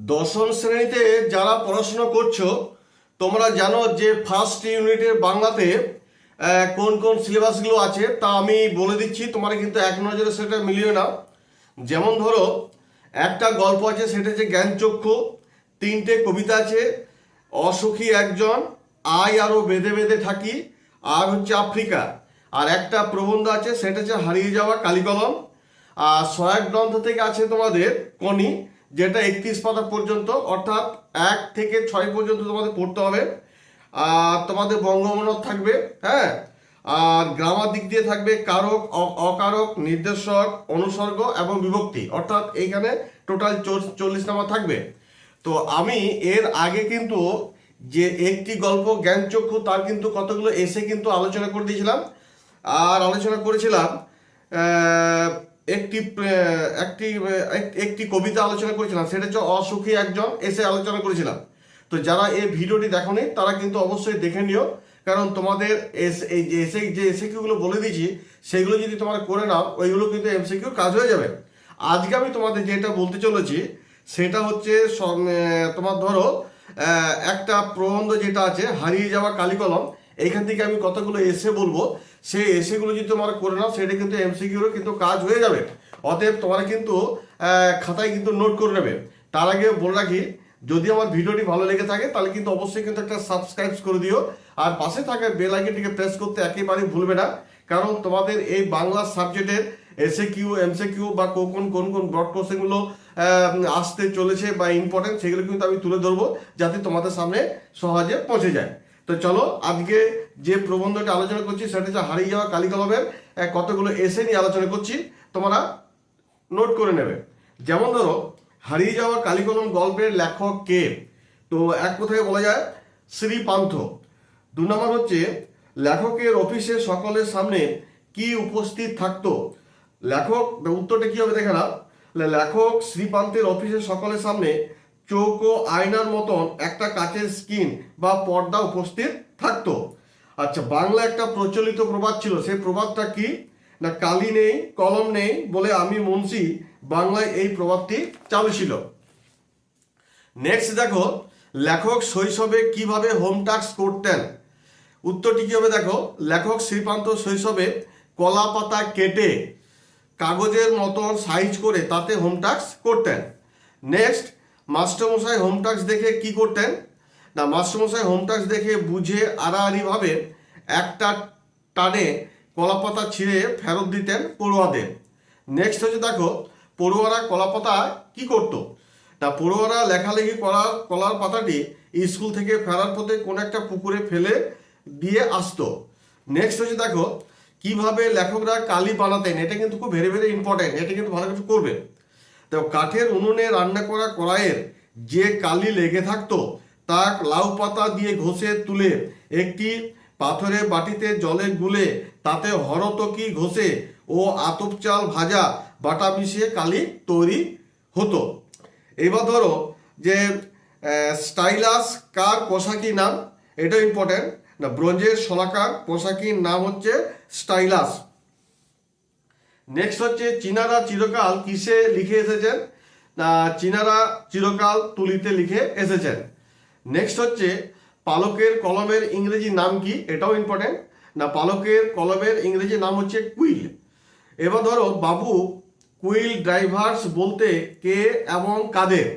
দশম শ্রেণীতে যারা পড়াশোনা করছো তোমরা জানো যে ফার্স্ট ইউনিটের বাংলাতে কোন কোন সিলেবাসগুলো আছে তা আমি বলে দিচ্ছি, তোমরা কিন্তু এক নজরে সেটা মিলিয়ে নাও। যেমন ধরো, একটা গল্প আছে, সেটা হচ্ছে জ্ঞানচক্ষু। তিনটে কবিতা আছে, অসুখী একজন, আই আরও বেঁধে বেঁধে থাকি, আর হচ্ছে আফ্রিকা। আর একটা প্রবন্ধ আছে, সেটা হচ্ছে হারিয়ে যাওয়া কালিকলম। আর সহায়ক গ্রন্থ থেকে আছে তোমাদের কনি, যেটা 31 পাতা পর্যন্ত, অর্থাৎ 1 থেকে 6 পর্যন্ত তোমাদের পড়তে হবে। আর তোমাদের বঙ্গমানব থাকবে, হ্যাঁ। আর গ্রামার দিক দিয়ে থাকবে কারক, অকারক, নির্দেশক, অনুসর্গ এবং বিভক্তি, অর্থাৎ এইখানে টোটাল 40 নাম্বার থাকবে। তো আমি এর আগে কিন্তু যে একটি গল্প জ্ঞানচক্ষু তার কিন্তু কতগুলো এসে কিন্তু আলোচনা করে দিয়েছিলাম। আর আলোচনা করেছিলাম একটি একটি একটি কবিতা আলোচনা করেছিলাম, সেটা হচ্ছে অসুখী একজন, এসে আলোচনা করেছিলাম। তো যারা এই ভিডিওটি দেখোনি তারা কিন্তু অবশ্যই দেখে নিও, কারণ তোমাদের এই যে এসএকিউগুলো বলে দিয়েছি সেগুলো যদি তোমরা করে নাও, ওইগুলো কিন্তু এমসিকিউ কাজ হয়ে যাবে। আজকে আমি তোমাদের যেটা বলতে চলেছি সেটা হচ্ছে তোমার ধরো একটা প্রবন্ধ যেটা আছে হারিয়ে যাওয়া কালিকলম, এইখান থেকে আমি কতগুলো এসে বলবো, সেই এসেগুলো যদি তোমরা করে নাও সেটা কিন্তু এমসিকিউর কিন্তু কাজ হয়ে যাবে। অতএব তোমরা কিন্তু খাতায় কিন্তু নোট করে নেবে। তার আগে বলে রাখি, যদি আমার ভিডিওটি ভালো লেগে থাকে তাহলে কিন্তু অবশ্যই কিন্তু একটা সাবস্ক্রাইব করে দিও, আর পাশে থাকা বেল আইকনটিকে প্রেস করতে একেবারেই ভুলবে না। কারণ তোমাদের এই বাংলা সাবজেক্টের এসএকিউ, এমসিকিউ বা কোন কোন ব্রড কোশ্চেনগুলো আসতে চলেছে বা ইম্পর্টেন্ট, সেগুলো কিন্তু আমি তুলে ধরবো যাতে তোমাদের সামনে সহজে পৌঁছে যায়। তো চলো, আজকে যে প্রবন্ধটা আলোচনা করছি সেটা হচ্ছে হারিয়ে যাওয়া কালিকলমের কতগুলো এসে নিয়ে আলোচনা করছি, তোমরা নোট করে নেবে। যেমন ধরো, হারিয়ে যাওয়া কালিকলম গল্পের লেখক কে? তো এক কথায় বলা যায় শ্রীপান্থ। 2 নম্বর হচ্ছে, লেখকের অফিসে সকলের সামনে কি উপস্থিত থাকতো? লেখক, উত্তরটা কি হবে দেখে না। লেখক শ্রীপান্তের অফিসে সকলের সামনে চৌকো আয়নার মতন একটা কাচের স্ক্রিন বা পর্দা উপস্থিত থাকতো। আচ্ছা, বাংলা একটা প্রচলিত প্রবাদ ছিল, সেই প্রবাদটা কি? না, কালি নেই কলম নেই বলে আমি মুন্সি, বাংলায় এই প্রবাদটি চালু ছিল। নেক্সট দেখো, লেখক শৈশবে কিভাবে হোম টাস্ক করতেন? উত্তরটি কি হবে দেখো, লেখক শ্রীপান্ত শৈশবে কলা পাতা কেটে কাগজের মতন সাইজ করে তাতে হোম টাস্ক করতেন। নেক্সট, মাস্টারমশাই হোম টাস্ক দেখে কি করতেন? না, মাস্টারমশাই হোম টাস্ক দেখে বুঝে আড়াআড়িভাবে একটা টানে কলাপাতা ছিঁড়ে ফেরত দিতেন পড়ুয়াদের। নেক্সট হচ্ছে দেখো, পড়ুয়ারা কলাপাতা কি করত? না, পড়ুয়ারা লেখালেখি কলার পাতাটি স্কুল থেকে ফেরার পথে কোনো একটা পুকুরে ফেলে দিয়ে আসতো। নেক্সট হচ্ছে দেখো, কিভাবে লেখকরা কালি বানাতেন? এটা কিন্তু খুব ভেরি ভেরি ইম্পর্টেন্ট, এটা কিন্তু ভালো কিছু করবে। তো কাঠের উনুনে রান্না করা কড়াইয়ের যে কালি লেগে থাকতো তা লাউ পাতা দিয়ে ঘষে তুলে একটি পাথরের বাটিতে জলে গুলে তাতে হরতকি ঘষে ও আতপ চাল ভাজা বাটা মিশিয়ে কালি তৈরি হতো। এবার ধরো যে স্টাইলাস কার পোশাকি নাম? এটাও ইম্পর্টেন্ট। না, ব্রোঞ্জের শলাকার পোশাকির নাম হচ্ছে স্টাইলাস। নেক্সট হচ্ছে, চীনারা চিরকাল কিসে লিখে এসেছেন? না, চীনারা চিরকাল তুলিতে লিখে এসেছেন। নেক্সট হচ্ছে, পালকের কলমের ইংরেজি নাম কি? এটাও ইম্পর্টেন্ট। না, পালকের কলমের ইংরেজি নাম হচ্ছে কুইল। এবার ধরো, বাবু কুইল ড্রাইভার্স বলতে কে এবং কাদের?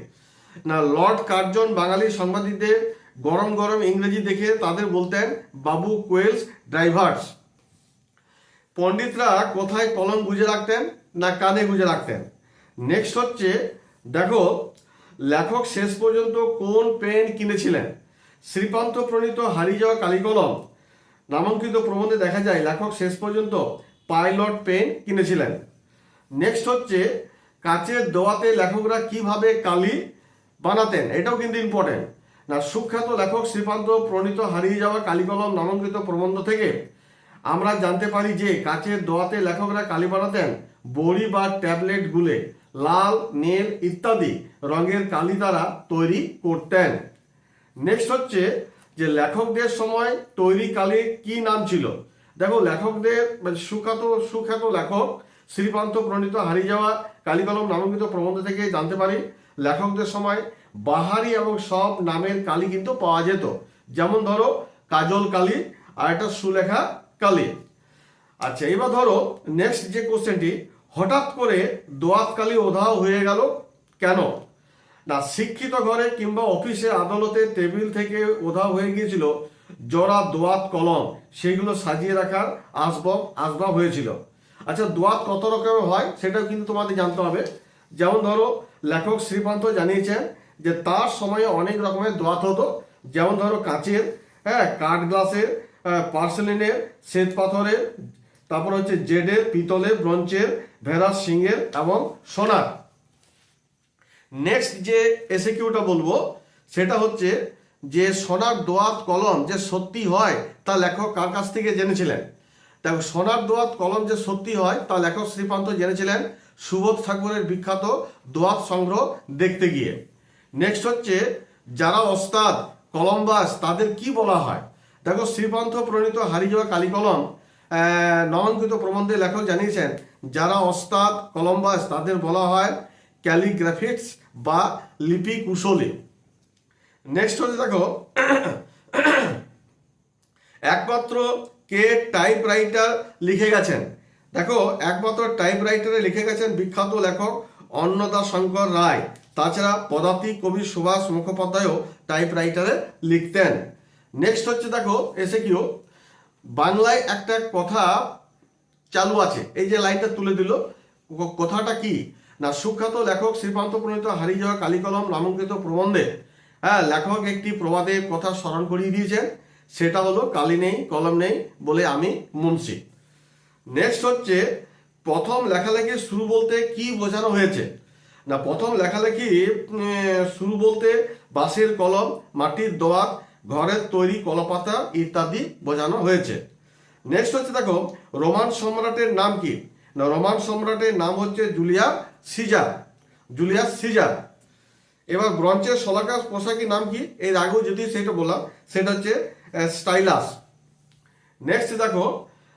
না, লর্ড কার্জন বাঙালি সাংবাদিকদের গরম গরম ইংরেজি দেখে তাদের বলতেন বাবু কুইলস ড্রাইভার্স। পণ্ডিতরা কোথায় কলম গুঁজে রাখতেন? না, কানে গুঁজে রাখতেন। নেক্সট হচ্ছে দেখো, লেখক শেষ পর্যন্ত কোন পেন কিনেছিলেন? শ্রীপান্ত প্রণীত হারিয়ে যাওয়া কালিকলম নামাঙ্কিত প্রবন্ধে দেখা যায় লেখক শেষ পর্যন্ত পাইলট পেন কিনেছিলেন। নেক্সট হচ্ছে, কাচের দোয়াতে লেখকরা কিভাবে কালি বানাতেন? এটাও কিন্তু ইম্পর্টেন্ট। না, সুখ্যাত লেখক শ্রীপান্ত প্রণীত হারিয়ে যাওয়া কালিকলম নামাঙ্কিত প্রবন্ধ থেকে আমরা জানতে পারি যে কাচের দোয়াতে লেখকরা কালি বানাতেন বড়ি বা ট্যাবলেট গুলে লাল, নীল ইত্যাদি রঙের কালি দ্বারা তৈরি করতেন। নেক্সট হচ্ছে যে লেখকদের সময় তৈরি কালির কি নাম ছিল? দেখো, লেখকদের সুখ্যাত লেখক শ্রীপান্ত প্রণীত হারিয়ে যাওয়া কালিকলম নামাঙ্কিত প্রবন্ধ থেকে জানতে পারি লেখকদের সময় বাহারি এবং সব নামের কালি কিন্তু পাওয়া যেত। যেমন ধরো কাজল কালি আর একটা সুলেখা কালি। আচ্ছা, এবার ধরো নেক্সট যে কোশ্চেনটি, হঠাৎ করে দোয়াত কালি উধাও হয়ে গেল কেন? না, শিক্ষিত ঘরে কিংবা অফিসে আদালতে টেবিল থেকে উধাও হয়ে গিয়েছিল জোড়া দোয়াত কলম, সেগুলো সাজিয়ে রাখার আসবাব হয়েছিল। আচ্ছা, দোয়াত কত রকমের হয় সেটাও কিন্তু তোমাদের জানতে হবে। যেমন ধরো লেখক শ্রীকান্ত জানিয়েছেন যে তার সময়ে অনেক রকমের দোয়াত হতো। যেমন ধরো কাচের, কাঠ গ্লাসের, পার্সেলিনের, শ্বেত পাথরের, তারপর হচ্ছে জেডের, পিতলের, ব্রোঞ্জের, ভেড়ার সিংহের এবং সোনার। নেক্সট যে এসএকিউটা বলবো সেটা হচ্ছে যে সোনার দোয়াত কলম যে সত্যি হয় তা লেখক কার কাছ থেকে জেনেছিলেন? দেখো, সোনার দোয়াত কলম যে সত্যি হয় তা লেখক শ্রীকান্ত জেনেছিলেন সুবোধ ঠাকুরের বিখ্যাত দোয়াত সংগ্রহ দেখতে গিয়ে। নেক্সট হচ্ছে যারা ওস্তাদ কলমবাজ তাদের কি বলা হয়? দেখো, শ্রীকান্ত প্রণীত হারিয়ে কালি কলম নামাঙ্কিত প্রবন্ধে লেখক জানিয়েছেন যারা ওস্তাদ কলমবাজ তাদের বলা হয় ক্যালিগ্রাফিক্স বা লিপি কুশলী। নেক্সট হচ্ছে দেখো, একমাত্র কে টাইপরাইটার লিখে গেছেন? দেখো, একমাত্র টাইপরাইটারে লিখে গেছেন বিখ্যাত লেখক অন্নদাশঙ্কর রায়। তাছাড়া পদাতিক কবি সুভাষ মুখোপাধ্যায়ও টাইপরাইটারে লিখতেন। নেক্সট হচ্ছে দেখো এসএকিউ, বাংলায় একটা কথা চালু আছে, এই যে লাইনটা তুলে দিল, কথাটা কি? না, সুখ্যাত লেখক শ্রীকান্ত প্রণীত হারিয়ে যাওয়া কালিকলম নামাঙ্কিত প্রবন্ধে লেখক একটি প্রবাদের কথা স্মরণ করিয়ে দিয়েছেন, সেটা হলো কালি নেই কলম নেই বলে আমি মুন্সি। নেক্সট হচ্ছে প্রথম লেখালেখি শুরু বলতে কি বোঝানো হয়েছে? না, প্রথম লেখালেখি শুরু বলতে বাঁশের কলম, মাটির দোয়াত, ঘরের তৈরি কলপাতা ইত্যাদি বোঝানো হয়েছে। নেক্সট হচ্ছে দেখো, রোমান সম্রাটের নাম কি? না, রোমান সম্রাটের নাম হচ্ছে জুলিয়াস সিজার। এবার ব্রঞ্জের শলাকা পোশাকের নাম কি? এর আগেও যদি সেটা বললাম, সেটা হচ্ছে স্টাইলাস। নেক্সট দেখো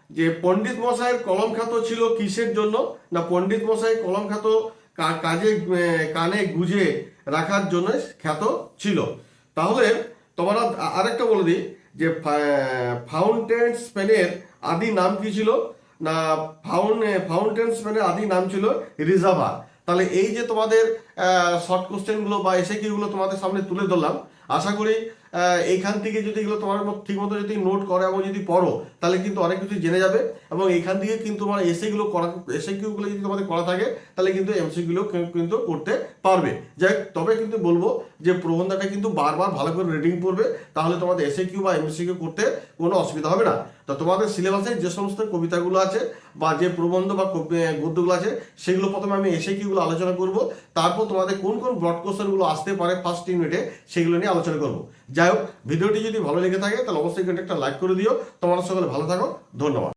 যে পণ্ডিত মশাইয়ের কলম খ্যাত ছিল কিসের জন্য? না, পণ্ডিত মশাই কলম খ্যাত কাজে কানে গুজে রাখার জন্য খ্যাত ছিল। তাহলে তোমরা আরেকটা বলে দিই যে ফাউন্টেন স্পেনের আদি নাম কি ছিল? না, ফাউন্টেন স্পেনের আদি নাম ছিল রিজার্ভা। তাহলে এই যে তোমাদের শর্ট কোশ্চেনগুলো বা এসএকিউগুলো তোমাদের সামনে তুলে ধরলাম, আশা করি এইখান থেকে যদি এগুলো তোমার ঠিক মতো যদি নোট করো এবং যদি পড়ো তাহলে কিন্তু অনেক কিছু জেনে যাবে। এবং এইখান থেকে কিন্তু তোমার এসএকিউগুলো যদি তোমাদের করা থাকে তাহলে কিন্তু এমসিকিউগুলো কিন্তু করতে পারবে। যাই হোক, তবে কিন্তু বলবো যে প্রবন্ধটা কিন্তু বারবার ভালো করে রিডিং পড়বে, তাহলে তোমাদের এসএকিউ বা এমসিকিউ করতে কোনো অসুবিধা হবে না। তো তোমাদের সিলেবাসে যে সমস্ত কবিতাগুলো আছে বা যে প্রবন্ধ বা গদ্যগুলো আছে সেগুলো প্রথমে আমি এসএকিউগুলো আলোচনা করব, তারপর তোমাদের কোন কোন ব্রড কোশ্চেনগুলো আসতে পারে ফার্স্ট ইউনিটে সেগুলো নিয়ে আলোচনা করব। যাই হোক, ভিডিওটি যদি ভালো লেগে থাকে তাহলে অবশ্যই একটা লাইক করে দিও। তোমরা সকলে ভালো থাকো, ধন্যবাদ।